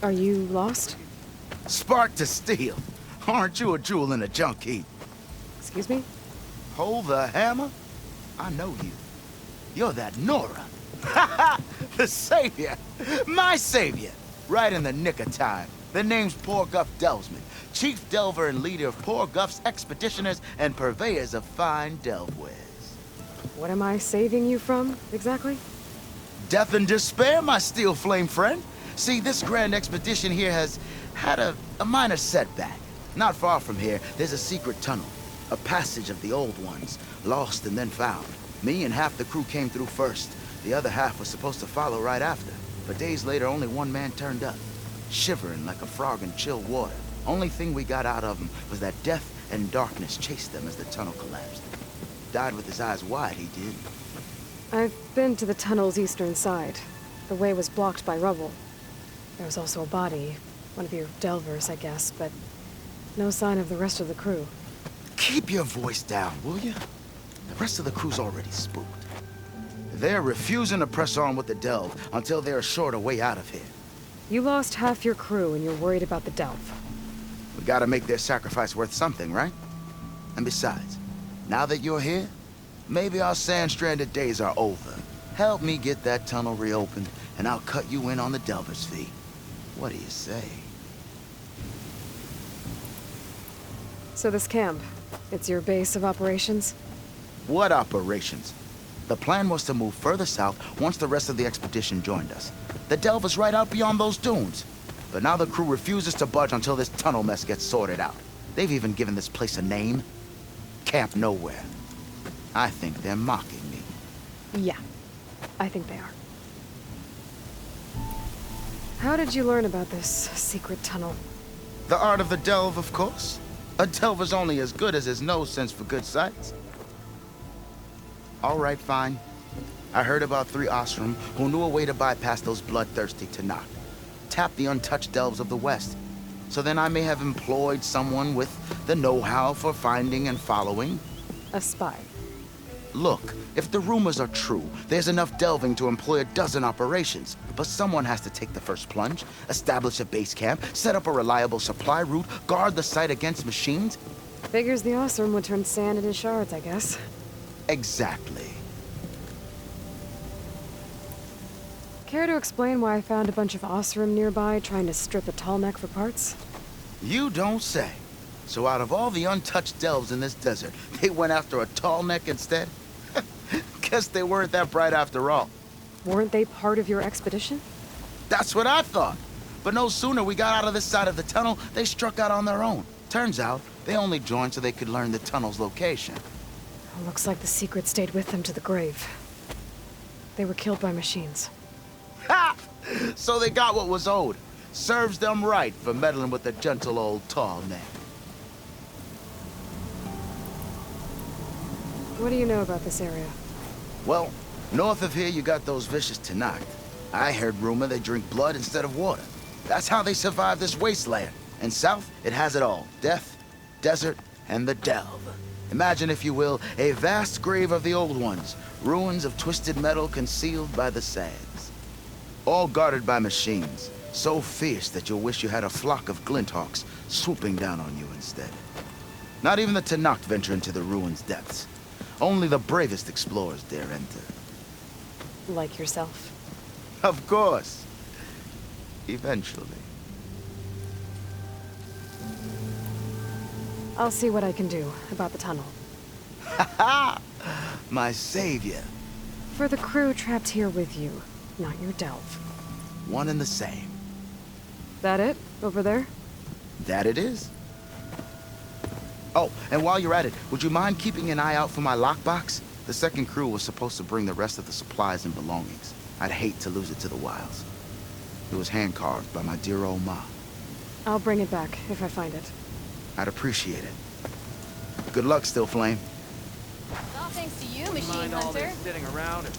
Are you lost? Spark to steel. Aren't you a jewel in a junk heap? Excuse me? Hold the hammer? I know you. You're that Nora. Ha ha! The savior! My savior! Right in the nick of time. The name's Porguf Delvesman, chief delver and leader of Porguf's expeditioners and purveyors of fine delve wares. What am I saving you from, exactly? Death and despair, my steel flame friend. See, this grand expedition here has had a minor setback. Not far from here, there's a secret tunnel. A passage of the old ones, lost and then found. Me and half the crew came through first. The other half was supposed to follow right after. But days later, only one man turned up, shivering like a frog in chill water. Only thing we got out of him was that death and darkness chased them as the tunnel collapsed. Died with his eyes wide, he did. I've been to the tunnel's eastern side. The way was blocked by rubble. There was also a body. One of your delvers, I guess, but no sign of the rest of the crew. Keep your voice down, will you? The rest of the crew's already spooked. They're refusing to press on with the delve until they're assured a way out of here. You lost half your crew and you're worried about the delve. We gotta make their sacrifice worth something, right? And besides, now that you're here, maybe our sand-stranded days are over. Help me get that tunnel reopened, and I'll cut you in on the delver's fee. What do you say? So this camp, it's your base of operations? What operations? The plan was to move further south once the rest of the expedition joined us. The delver's right out beyond those dunes. But now the crew refuses to budge until this tunnel mess gets sorted out. They've even given this place a name. Camp Nowhere. I think they're mocking me. Yeah, I think they are. How did you learn about this secret tunnel? The art of the delve, of course. A delver's only as good as his nose sense for good sights. All right, fine. I heard about 3 Osram who knew a way to bypass those bloodthirsty Tanakh. Tap the untouched delves of the West. So then I may have employed someone with the know-how for finding and following. A spy. Look, if the rumors are true, there's enough delving to employ a dozen operations. But someone has to take the first plunge, establish a base camp, set up a reliable supply route, guard the site against machines. Figures the Osram would turn sand into shards, I guess. Exactly. Care to explain why I found a bunch of Osram nearby trying to strip a tall neck for parts? You don't say. So out of all the untouched delves in this desert, they went after a tall neck instead? Guess they weren't that bright after all. Weren't they part of your expedition? That's what I thought. But no sooner we got out of this side of the tunnel, they struck out on their own. Turns out, they only joined so they could learn the tunnel's location. Looks like the secret stayed with them to the grave. They were killed by machines. Ha! So they got what was owed. Serves them right for meddling with the gentle old tall neck. What do you know about this area? Well, north of here you got those vicious Tanakh. I heard rumor they drink blood instead of water. That's how they survive this wasteland. And south, it has it all. Death, desert, and the delve. Imagine, if you will, a vast grave of the old ones. Ruins of twisted metal concealed by the sands. All guarded by machines. So fierce that you'll wish you had a flock of glinthawks swooping down on you instead. Not even the Tanakh venture into the ruins' depths. Only the bravest explorers dare enter. Like yourself. Of course. Eventually. I'll see what I can do about the tunnel. Ha ha! My savior. For the crew trapped here with you, not your delve. One and the same. That it? Over there? That it is. Oh, and while you're at it, would you mind keeping an eye out for my lockbox? The second crew was supposed to bring the rest of the supplies and belongings. I'd hate to lose it to the wilds. It was hand-carved by my dear old ma. I'll bring it back if I find it. I'd appreciate it. Good luck, Still Flame. All thanks to you, Machine Mind all Hunter. this sitting around and